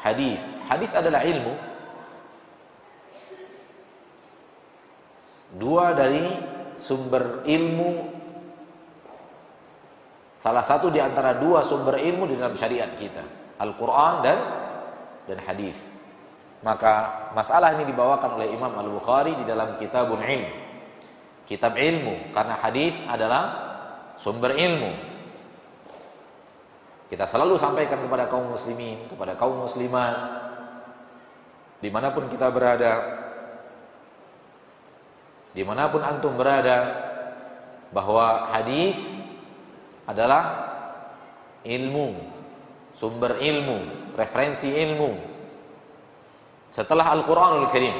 hadis. Hadis adalah ilmu. Dua dari sumber ilmu, salah satu di antara dua sumber ilmu di dalam syariat kita, Al-Quran dan hadis. Maka masalah ini dibawakan oleh Imam Al-Bukhari di dalam Kitabun Ilm, kitab ilmu, karena hadis adalah sumber ilmu. Kita selalu sampaikan kepada kaum muslimin, kepada kaum muslimat, dimanapun kita berada, dimanapun antum berada, bahwa hadis adalah ilmu, sumber ilmu, referensi ilmu setelah Al-Quranul Karim.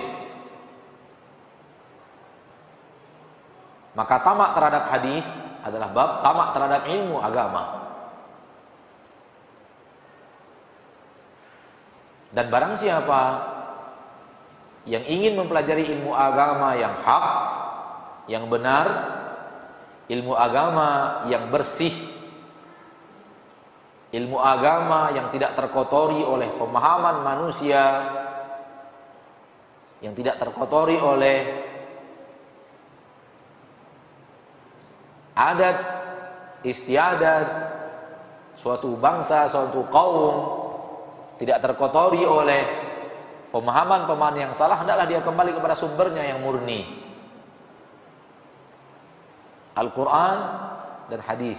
Maka tamak terhadap hadis adalah bab tamak terhadap ilmu agama. Dan barang siapa yang ingin mempelajari ilmu agama yang hak, yang benar, ilmu agama yang bersih, ilmu agama yang tidak terkotori oleh pemahaman manusia, yang tidak terkotori oleh adat istiadat suatu bangsa, suatu kaum, tidak terkotori oleh pemahaman-pemahaman yang salah, hendaklah dia kembali kepada sumbernya yang murni, Al-Quran dan hadis.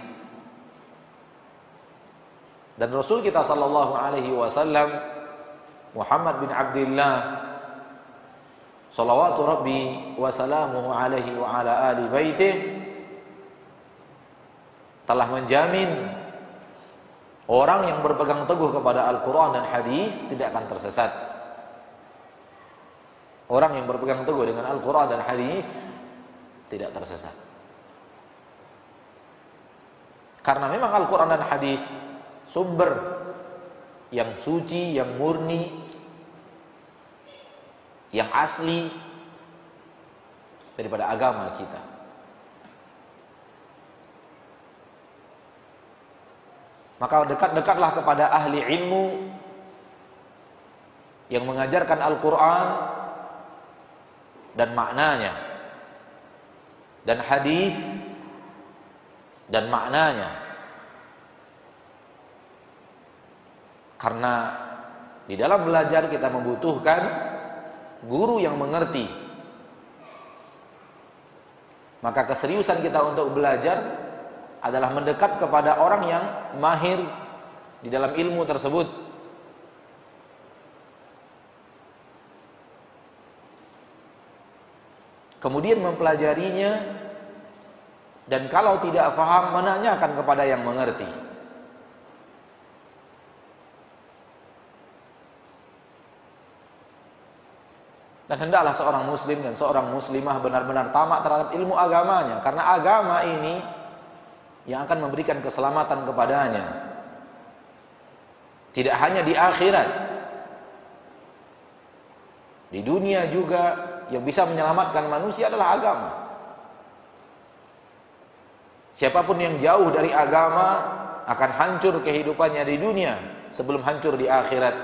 Dan Rasul kita sallallahu alaihi wasallam, Muhammad bin Abdullah salawatu rabbi wa salamuhu alaihi wa ala ali baitih, telah menjamin orang yang berpegang teguh kepada Al-Quran dan hadis tidak akan tersesat. Orang yang berpegang teguh dengan Al-Quran dan hadis tidak tersesat. Karena memang Al-Quran dan hadis sumber yang suci, yang murni, yang asli daripada agama kita. Maka dekat-dekatlah kepada ahli ilmu yang mengajarkan Al-Quran dan maknanya, dan hadis dan maknanya. Karena di dalam belajar kita membutuhkan guru yang mengerti. Maka keseriusan kita untuk belajar adalah mendekat kepada orang yang mahir di dalam ilmu tersebut. Kemudian mempelajarinya, dan kalau tidak faham menanyakan kepada yang mengerti. Dan hendaklah seorang muslim dan seorang muslimah benar-benar tamak terhadap ilmu agamanya, karena agama ini yang akan memberikan keselamatan kepadanya, tidak hanya di akhirat, di dunia juga. Yang bisa menyelamatkan manusia adalah agama. Siapapun yang jauh dari agama akan hancur kehidupannya di dunia sebelum hancur di akhirat.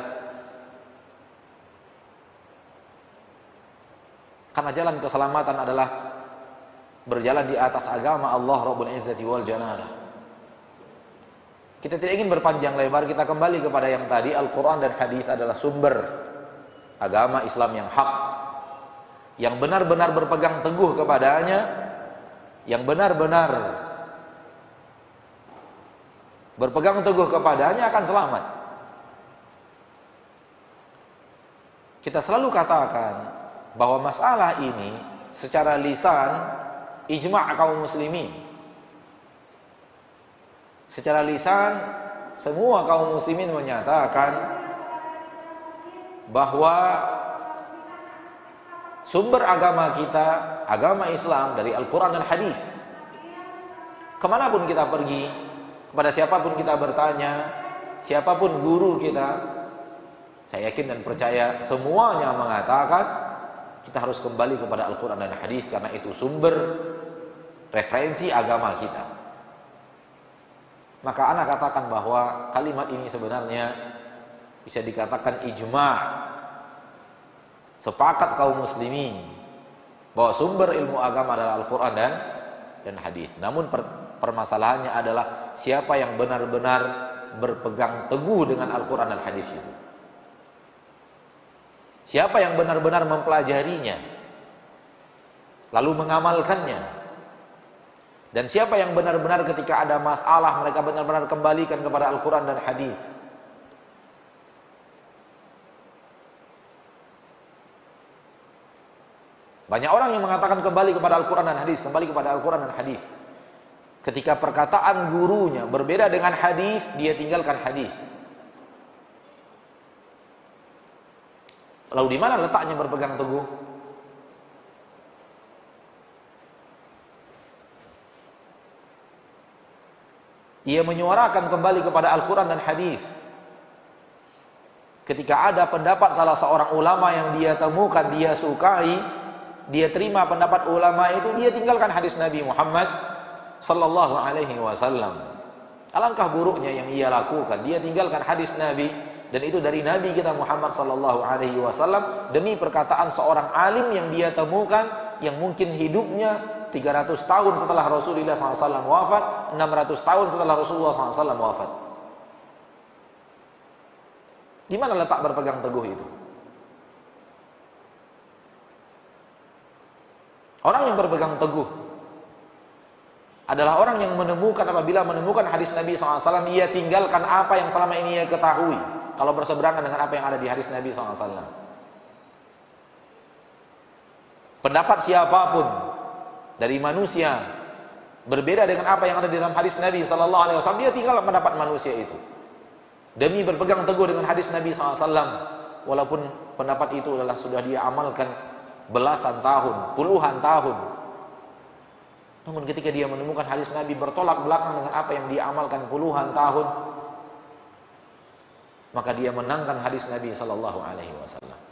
Karena jalan keselamatan adalah berjalan di atas agama Allah Rabbul Izzati wal Jalalah. Kita tidak ingin berpanjang lebar, kita kembali kepada yang tadi. Al-Quran dan hadis adalah sumber agama Islam yang hak, yang benar-benar berpegang teguh kepadanya, yang benar-benar berpegang teguh kepadanya akan selamat. Kita selalu katakan bahwa masalah ini secara lisan ijma' kaum muslimin. Secara lisan semua kaum muslimin menyatakan bahwa sumber agama kita, agama Islam, dari Al-Quran dan hadis. Kemanapun kita pergi, kepada siapapun kita bertanya, siapapun guru kita, saya yakin dan percaya semuanya mengatakan kita harus kembali kepada Al-Quran dan hadis, karena itu sumber referensi agama kita. Maka ana katakan bahwa kalimat ini sebenarnya bisa dikatakan ijma', sepakat kaum muslimin bahwa sumber ilmu agama adalah Al-Quran dan hadis. Namun permasalahannya adalah siapa yang benar-benar berpegang teguh dengan Al-Quran dan hadis itu. Siapa yang benar-benar mempelajarinya lalu mengamalkannya. Dan siapa yang benar-benar ketika ada masalah mereka benar-benar kembalikan kepada Al-Quran dan hadis. Banyak orang yang mengatakan kembali kepada Al-Quran dan hadis, kembali kepada Al-Quran dan hadis. Ketika perkataan gurunya berbeda dengan hadis, dia tinggalkan hadis. Lalu di mana letaknya berpegang teguh? Ia menyuarakan kembali kepada Al-Quran dan hadis. Ketika ada pendapat salah seorang ulama yang dia temukan, dia sukai, dia terima pendapat ulama itu, dia tinggalkan hadis Nabi Muhammad sallallahu alaihi wasallam. Alangkah buruknya yang ia lakukan, dia tinggalkan hadis Nabi, dan itu dari Nabi kita Muhammad sallallahu alaihi wasallam demi perkataan seorang alim yang dia temukan yang mungkin hidupnya 300 tahun setelah Rasulullah SAW wafat, 600 tahun setelah Rasulullah SAW wafat. Di mana letak berpegang teguh itu? Orang yang berpegang teguh adalah orang yang menemukan, apabila menemukan hadis Nabi SAW, ia tinggalkan apa yang selama ini ia ketahui kalau berseberangan dengan apa yang ada di hadis Nabi SAW. Pendapat siapapun dari manusia berbeda dengan apa yang ada di dalam hadis Nabi SAW, dia tinggalkan pendapat manusia itu demi berpegang teguh dengan hadis Nabi SAW, walaupun pendapat itu adalah sudah dia amalkan belasan tahun, puluhan tahun. Namun ketika dia menemukan hadis Nabi bertolak belakang dengan apa yang dia amalkan puluhan tahun, maka dia menangkan hadis Nabi sallallahu alaihi wasallam.